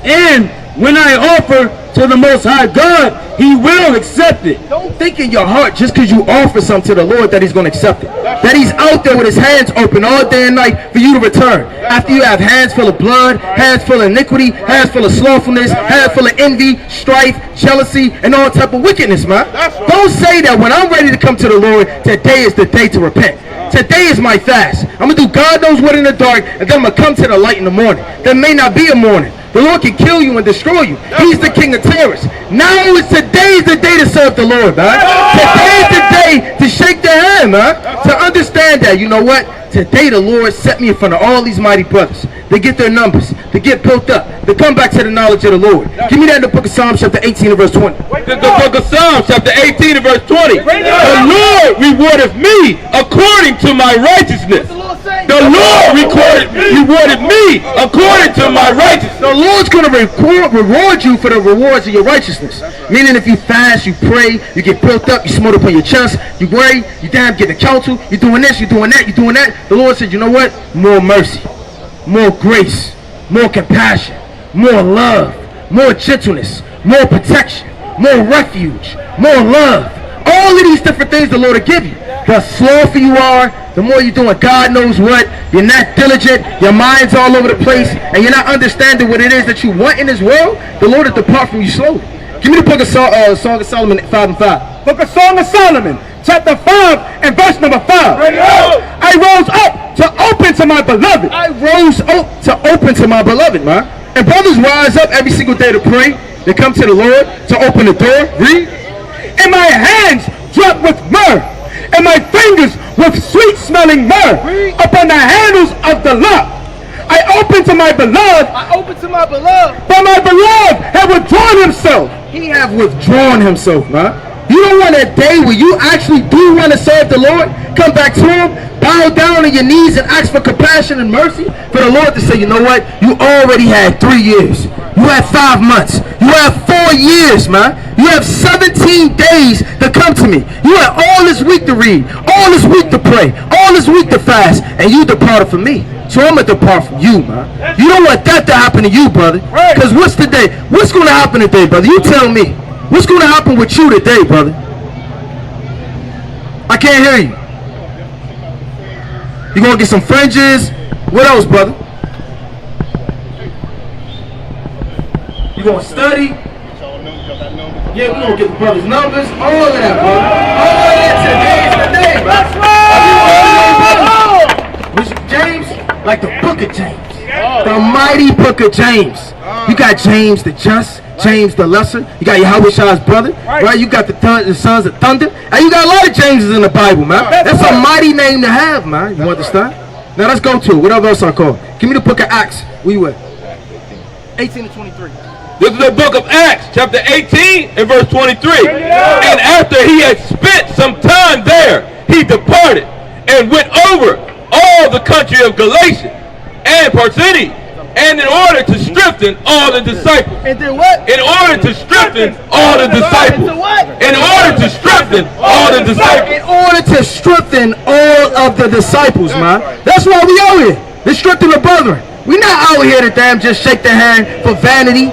And when I offer to the Most High God, He will accept it. Don't think in your heart just because you offer something to the Lord that he's going to accept it. That he's out there with his hands open all day and night for you to return. After you have hands full of blood, hands full of iniquity, hands full of slothfulness, hands full of envy, strife, jealousy, and all type of wickedness, man. Don't say that when I'm ready to come to the Lord, today is the day to repent. Today is my fast. I'm going to do God knows what in the dark, and then I'm going to come to the light in the morning. There may not be a morning. The Lord can kill you and destroy you. He's the king of terrorists. Now today is the day to serve the Lord, man. Today is the day to shake their hand, man. To understand that, you know what? Today the Lord set me in front of all these mighty brothers. They get their numbers. They get built up. They come back to the knowledge of the Lord. Give me that in the book of Psalms chapter 18 and verse 20. The book of Psalms chapter 18 and verse 20. The Lord rewardeth me according to my righteousness. The Lord rewarded me according to my righteousness. The Lord's going to reward you for the rewards of your righteousness. Meaning if you fast, you pray, you get built up, you smote up on your chest, you worry, you damn get the counsel, you're doing this, you're doing that, you're doing that. The Lord said, you know what? More mercy, more grace, more compassion, more love, more gentleness, more protection, more refuge, more love. All of these different things the Lord will give you. The slower you are, the more you're doing God knows what. You're not diligent. Your mind's all over the place. And you're not understanding what it is that you want in this world. The Lord will depart from you slowly. Give me the book of Song of Solomon 5 and 5. Book of Song of Solomon, chapter 5 and verse number 5. I rose up to open to my beloved. I rose up to open to my beloved, man. And brothers rise up every single day to pray. They come to the Lord to open the door. Read. And my hands drop with myrrh, and my fingers with sweet-smelling myrrh upon the handles of the lock. I open to my beloved. I open to my beloved. But my beloved have withdrawn himself. He have withdrawn himself, man. You don't want a day where you actually do want to serve the Lord, come back to him, bow down on your knees and ask for compassion and mercy, for the Lord to say, you know what? You already had 3 years. You had 5 months. You have 4 years, man. You have 17 days to come to me. You had all this week to read, all this week to pray, all this week to fast, and you departed from me. So I'm going to depart from you, man. You don't want that to happen to you, brother. Because what's today? What's going to happen today, brother? You tell me. What's going to happen with you today, brother? I can't hear you. You going to get some fringes? What else, brother? You going to study? Yeah, we going to get the brother's numbers. All of that, brother. All of that today is the day, brother. Which James? Like the book of James. The mighty book of James. You got James the just, James the lesser. You got Yahweh's brother, right? You got the sons of thunder. And you got a lot of Jameses in the Bible, man. That's a mighty name to have, man. You understand? Now let's go to it. Whatever else I call. Give me the book of Acts. Where you at? 18 to 23. This is the book of Acts, chapter 18 and verse 23. And after he had spent some time there, he departed and went over all the country of Galatia and Parthian, and in order to strengthen all the disciples. And then what? In order to strengthen all the disciples. In order to strengthen all the disciples. In order to strengthen all of the disciples, man. That's why we out here. To strengthen the brethren. We not out here to damn just shake their hand for vanity,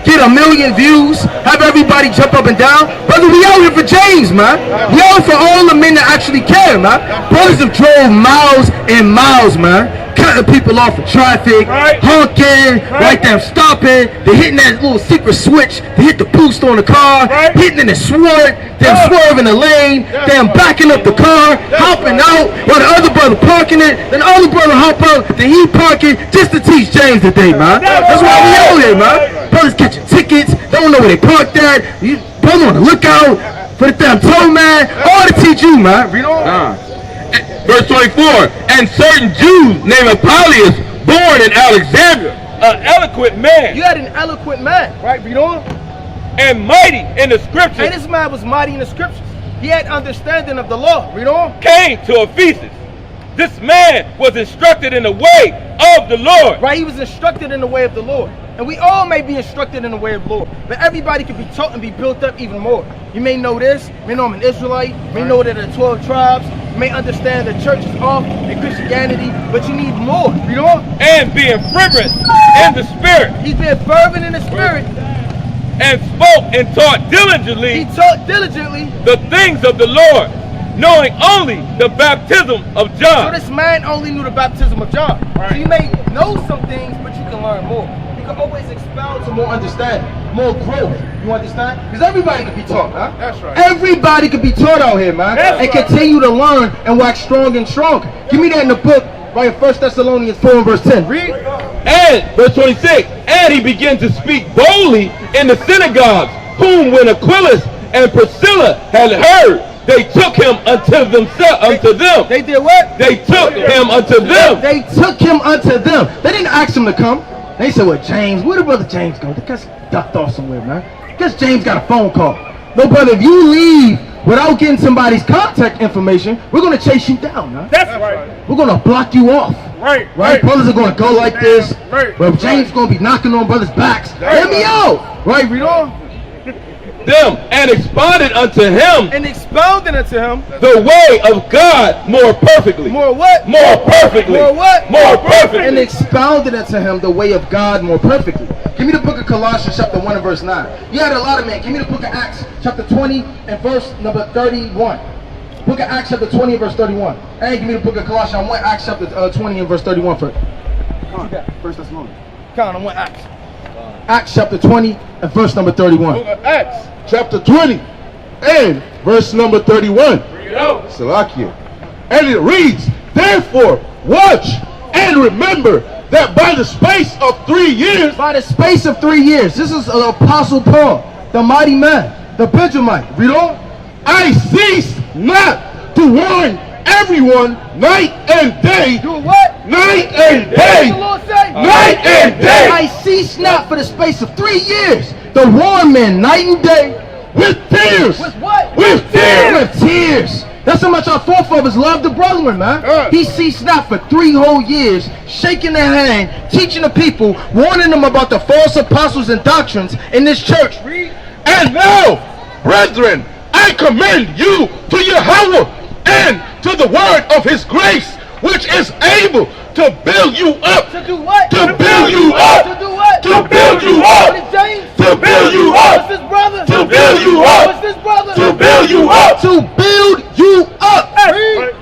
get 1 million views, have everybody jump up and down. Brother, we out here for James, man. We out here for all the men that actually care, man. Brothers have drove miles and miles, man. Cutting people off of traffic, honking, right there, stopping. They're hitting that little secret switch. They hit the boost on the car, hitting in the sword, then swerving the lane, then backing up the car, hopping out while the other brother parking it, then the other brother hop out, then he parking just to teach James today, man. That's why we out here, man. Brothers catching tickets, don't know where they parked at. You brother on the lookout for the damn tow man, all to teach you, man. Read on. Verse 24, and certain Jews named Apollos, born in Alexandria, an eloquent man. You had an eloquent man, right? Read on. And mighty in the scriptures. And this man was mighty in the scriptures. He had understanding of the law. Read on. Came to Ephesus. This man was instructed in the way of the Lord. Right, he was instructed in the way of the Lord. And we all may be instructed in the way of the Lord. But everybody can be taught and be built up even more. You may know this. You may know I'm an Israelite. You may know that there are 12 tribes. You may understand the church is off in Christianity. But you need more. Read on. And being fervent in the spirit. He's been fervent in the spirit. And spoke and taught diligently. He taught diligently the things of the Lord, knowing only the baptism of John. So this man only knew the baptism of John. Right. So you may know some things, but you can learn more. You can always expound to more understanding, more growth. You understand? Because everybody can be taught, huh? That's right. Everybody can be taught out here, man. That's and right. Continue to learn and wax stronger and stronger. Give me that in the book, right? 1 Thessalonians 4 and verse 10. Read. And, verse 26, and he began to speak boldly in the synagogues, whom when Aquila and Priscilla had heard, they took him unto them. They did what? They took him unto them. They took him unto them. They didn't ask him to come. They said, well, James, where did brother James go? Because ducked off somewhere, man. Because James got a phone call. No, brother, if you leave without getting somebody's contact information, we're going to chase you down, man. That's right. We're going to block you off. Right. Brothers are going to go like this. Right. But James going to be knocking on brothers' backs. Let me out. Right, read on. Them and expounded unto him. And expounded unto him. The way of God more perfectly. More what? More perfectly. More what? More perfectly. And expounded unto him the way of God more perfectly. Give me the book of Colossians chapter 1 and verse 9. You had a lot of men. Give me the book of Acts chapter 20 and verse number 31. Book of Acts chapter 20 and verse 31. And give me the book of Colossians. I want Acts chapter 20 and verse 31 first. What you got? First Thessalonians. Count, I want Acts. Acts chapter 20 and verse number 31. Book of Acts chapter 20 and verse number 31. Salakia. And it reads, therefore watch and remember that by the space of 3 years. By the space of 3 years. This is Apostle Paul, the mighty man, the Benjamite. Read on. I cease not to warn everyone night and day. Do what? Night and day. What the Lord say? Night and day. I cease not for the space of 3 years to warn men night and day. With tears. With what? With tears. With tears. That's how much our forefathers loved the brethren, man. He ceased not for 3 whole years, shaking their hand, teaching the people, warning them about the false apostles and doctrines in this church. And now, brethren, I commend you to Yahweh and to the word of his grace, which is able to build you up. To do what? To build you up. To do what? To build you up. What is James? To build you up. What's this brother? To build you up. What's this brother? To build you up. To build you up.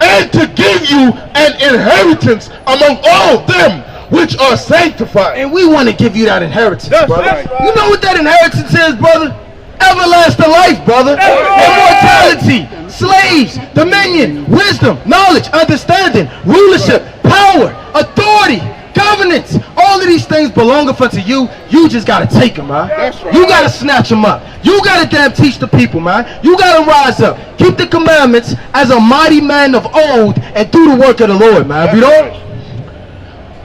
And to give you an inheritance among all them which are sanctified. And we want to give you that inheritance, brother. Right. You know what that inheritance is, brother? Everlasting life, brother. Immortality, slaves, dominion, wisdom, knowledge, understanding, rulership, power, authority, governance. All of these things belongeth unto you. You just got to take them, man. Right. You got to snatch them up. You got to damn teach the people, man. You got to rise up. Keep the commandments as a mighty man of old and do the work of the Lord, man. You know?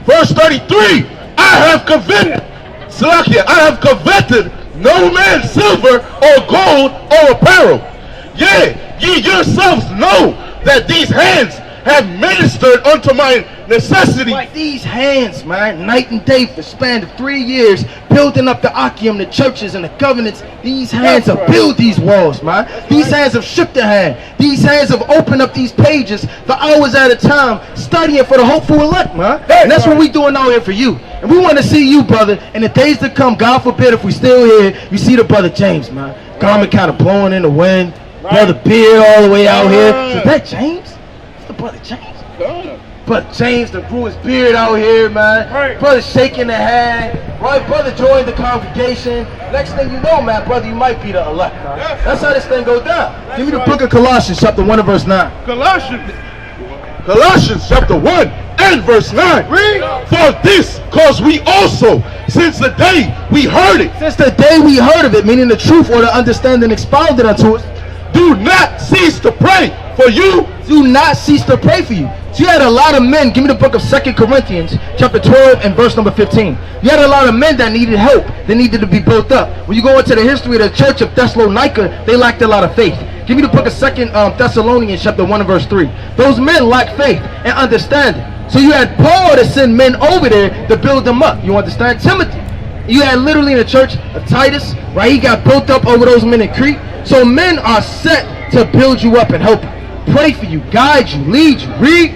Verse 33, I have coveted, Salakia, I have coveted no man's silver or gold or apparel. Yea, ye yourselves know that these hands have ministered unto my necessity. Like these hands, man, night and day for span of 3 years, building up the Akim, the churches and the covenants. These hands have built these walls, man. These hands have shook the hand. These hands have opened up these pages for hours at a time, studying for the hopeful elect, man. And that's what we doing out here for you. And we want to see you, brother, in the days to come. God forbid if we still here, you see the brother James, man. Garment kind of blowing in the wind. Brother Beard all the way out here. Is that James? It's the brother James. Brother James, the grew his beard out here, man. Right. Brother shaking the hand. Right, brother joined the congregation. Next thing you know, man, brother, you might be the elect, man. That's how this thing goes down. Give me the book of Colossians, chapter 1 and verse 9. Colossians chapter 1 and verse 9. Read. For this cause we also, since the day we heard it, Since the day we heard of it, meaning the truth or the understanding expounded unto us, do not cease to pray for you. Do not cease to pray for you. So you had a lot of men. Give me the book of 2 Corinthians chapter 12 and verse number 15. You had a lot of men that needed help. They needed to be built up. When you go into the history of the church of Thessalonica, they lacked a lot of faith. Give me the book of 2 Thessalonians chapter 1 and verse 3. Those men lacked faith and understanding. So you had Paul to send men over there to build them up. You understand? Timothy. You had literally in the church of Titus, right? He got built up over those men in Crete. So men are set to build you up and help you. Pray for you, guide you, lead you, read.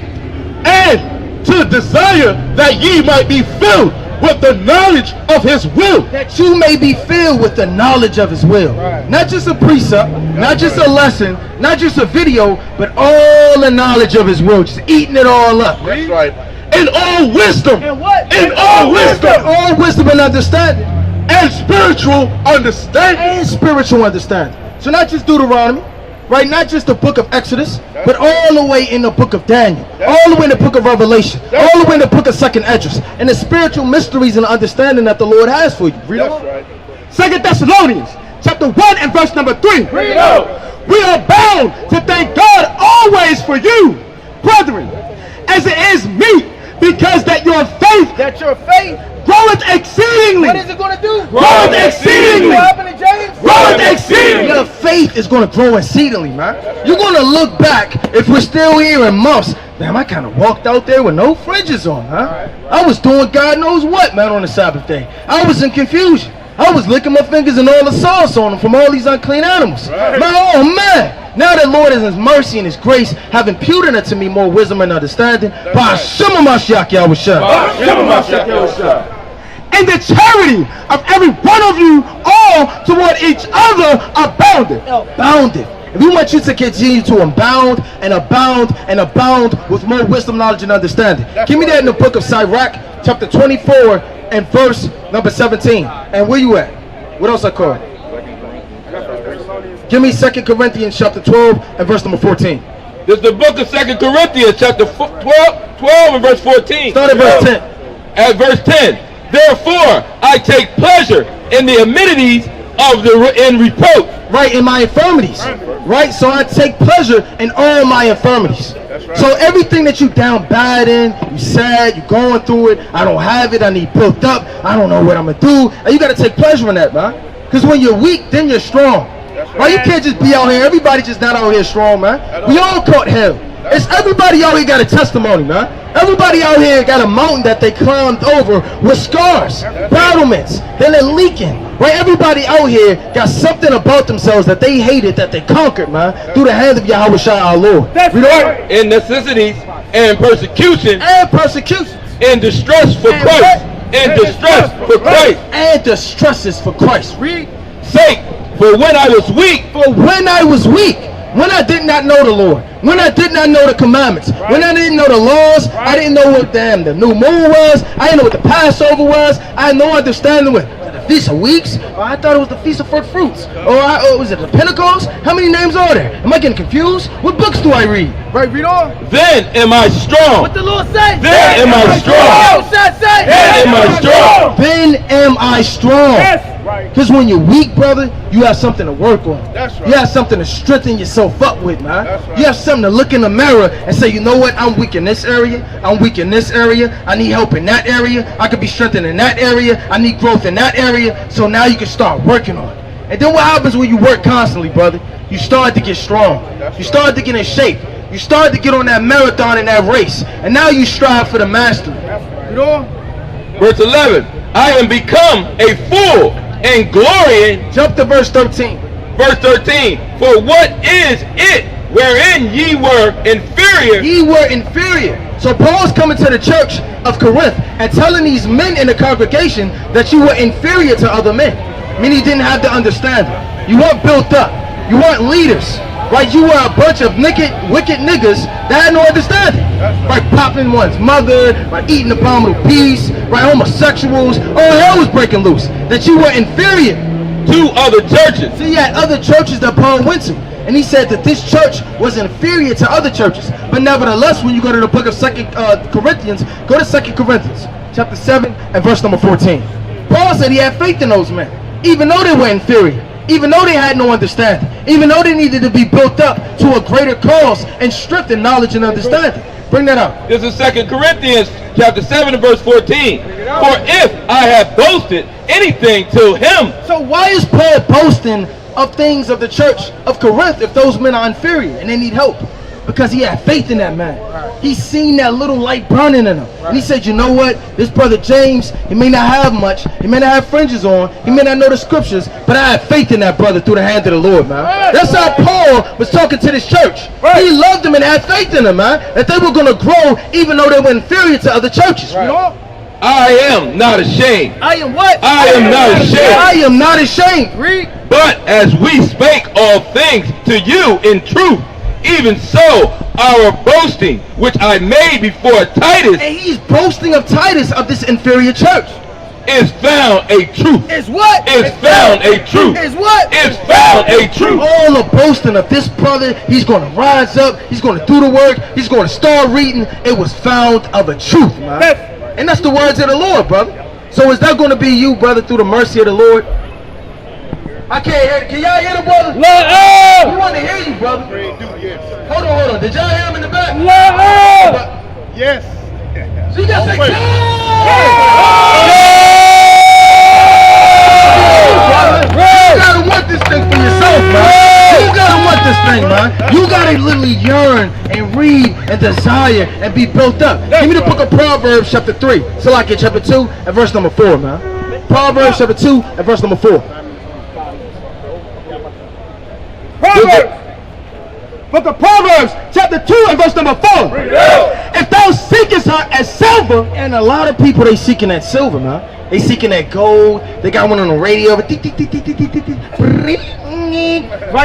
And to desire that ye might be filled with the knowledge of his will. That you may be filled with the knowledge of his will. Right. Not just a precept, not just a lesson, not just a video, but all the knowledge of his will. Just eating it all up. That's right. In all wisdom. In what? In all wisdom. All wisdom and understanding. And spiritual understanding. And spiritual understanding. So not just Deuteronomy, right? Not just the book of Exodus, but all the way in the book of Daniel, all the way in the book of Revelation, all the way in the book of 2nd Esdras, and the spiritual mysteries and understanding that the Lord has for you. Read on. Right. 2 Thessalonians chapter 1 and verse number 3. Read out. We are bound to thank God always for you, brethren, as it is meet, because that your faith groweth exceedingly. What is it going to do? Groweth exceedingly. What happened to James? Groweth exceedingly. Your faith is going to grow exceedingly, man. You're going to look back, if we're still here in months, damn, I kind of walked out there with no fringes on, huh? I was doing God knows what, man, on the Sabbath day. I was in confusion. I was licking my fingers and all the sauce on them from all these unclean animals. Right. Man, oh man. Now that Lord in his mercy and his grace have imputed unto me more wisdom and understanding, by Hashem HaMashiach Yahushua. And the charity of every one of you all toward each other abounded. Abounded. If we want you to continue to abound and abound and abound with more wisdom, knowledge, and understanding. Give me that in the book of Sirach, chapter 24 and verse number 17. And where you at? What else I call? Give me 2 Corinthians chapter 12 and verse number 14. This is the book of 2 Corinthians chapter 12 and verse 14. Start at verse 10. At verse 10. Therefore I take pleasure in the amenities of in reproach. Right, in my infirmities. Right, so I take pleasure in all my infirmities. So everything that you down bad in, you sad, you going through it, I don't have it, I need built up, I don't know what I'm going to do. And you got to take pleasure in that, man. Because when you're weak, then you're strong. Right, you can't just be out here, everybody just not out here strong, man. We all caught hell. It's everybody out here got a testimony, man. Everybody out here got a mountain that they climbed over with scars, battlements, then they're leaking. Right, everybody out here got something about themselves that they hated that they conquered, man, through the hand of Yahweh Shai our Lord. That's right. In necessities and persecution. And persecution. In distress for Christ. In distress for Christ. And distresses for Christ. Read. Sake. For when I was weak. For when I was weak. When I did not know the Lord, when I did not know the commandments, when I didn't know the laws, I didn't know what the new moon was, I didn't know what the Passover was, I had no understanding with the Feast of Weeks, or I thought it was the Feast of First Fruits, or was it the Pentecost? How many names are there? Am I getting confused? What books do I read? Right, read on. Then am I strong. What the Lord say? Then am I strong. Then am I strong. Then am I strong. Yes. Because when you're weak, brother, you have something to work on. That's right. You have something to strengthen yourself up with, man. That's right. You have something to look in the mirror and say, you know what, I'm weak in this area, I'm weak in this area, I need help in that area, I could be strengthened in that area, I need growth in that area, so now you can start working on it. And then what happens when you work constantly, brother? You start to get strong. You start to get in shape. You start to get on that marathon and that race. And now you strive for the mastery. You know? Verse 11. I am become a fool and glorying. Jump to verse 13. Verse 13. For what is it wherein ye were inferior? Ye were inferior. So Paul's coming to the church of Corinth and telling these men in the congregation that you were inferior to other men. Meaning you didn't have the understanding. You weren't built up. You weren't leaders. Right? You were a bunch of wicked niggas that had no understanding. Right? Popping one's mother, right? Eating abominable beasts, right? Homosexuals. All hell was breaking loose. That you were inferior to other churches. So he had other churches that Paul went to. And he said that this church was inferior to other churches. But nevertheless, when you go to the book of 2 Corinthians, go to 2 Corinthians, chapter 7 and verse number 14. Paul said he had faith in those men, even though they were inferior. even though they had no understanding, even though they needed to be built up to a greater cause and strengthen knowledge and understanding. Bring that up. This is 2 Corinthians chapter 7 and verse 14. For if I have boasted anything to him. So why is Paul boasting of things of the church of Corinth if those men are inferior and they need help? Because he had faith in that man. He seen that little light burning in him. And he said, you know what? This brother James, he may not have much. He may not have fringes on. He may not know the scriptures. But I have faith in that brother through the hand of the Lord, man. That's how Paul was talking to this church. He loved them and had faith in them, man. That they were going to grow even though they were inferior to other churches. I am not ashamed. I am what? I am not ashamed. I am not ashamed. But as we spake all things to you in truth, even so our boasting, which I made before Titus, and he's boasting of Titus of this inferior church, is found a truth. Is what? Is found a truth. Is what? Is found a truth. All the boasting of this brother, he's going to rise up, he's going to do the work, he's going to start reading, it was found of a truth, man. And that's the words of the Lord, brother. So is that going to be you, brother, through the mercy of the Lord? I can't hear. Can y'all hear the brother? We want to hear you, brother. Hold on. Did y'all hear him in the back? Yes. So you got to say, you got to want this thing for yourself, man. You got to want this thing, man. You got to literally yearn and read and desire and be built up. Give me the book of Proverbs chapter 3. Salakia chapter 2 and verse number 4, man. Proverbs chapter 2 and verse number 4. Book of Proverbs, chapter 2 and verse number 4. If thou seekest her as silver, and a lot of people, they seeking that silver, man. They seeking that gold. They got one on the radio. Right,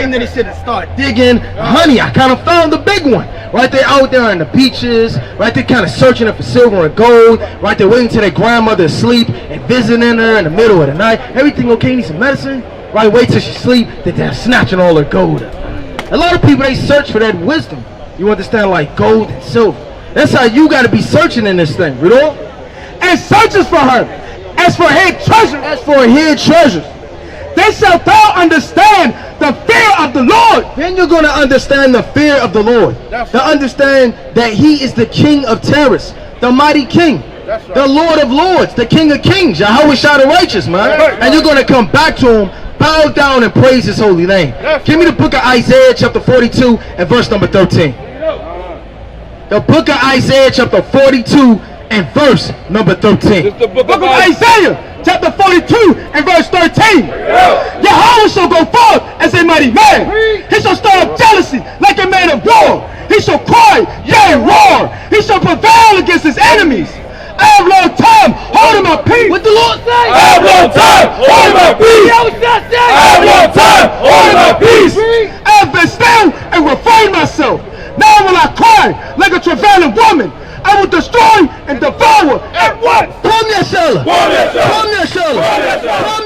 and then they said to start digging. Honey, I kind of found the big one. Right, they out there on the beaches. Right, they kind of searching for silver and gold. Right, they're waiting till their grandmother is asleep and visiting her in the middle of the night. Everything okay? Need some medicine? Right, wait till she sleep. They're snatching all her gold up. A lot of people, they search for that wisdom. You understand, like gold and silver. That's how you got to be searching in this thing, you know? and searches for her. As for hid treasure, then shalt thou understand the fear of the Lord. Then you're going to understand the fear of the Lord. To understand that he is the King of terrors, the mighty King, the Lord of lords, the King of kings, Yahweh Shah the righteous, man. And you're going to come back to him, bow down and praise his holy name. Give me the book of Isaiah chapter 42 and verse number 13. The book of Isaiah chapter 42 and verse number 13. The book of Isaiah chapter 42 and verse 13. Yahweh shall go forth as a mighty man. He shall stir up jealousy like a man of war. He shall cry, yea, roar. He shall prevail against his enemies. I have long time holding my peace. What the Lord say? I have long time holding my peace. I have long time holding my peace. I have been still and refrained myself. Now will I cry like a travailing woman. I will destroy and devour. And what? Come here, Sheila. Come here, Sheila. Come here, Sheila. Come here, Sheila. Come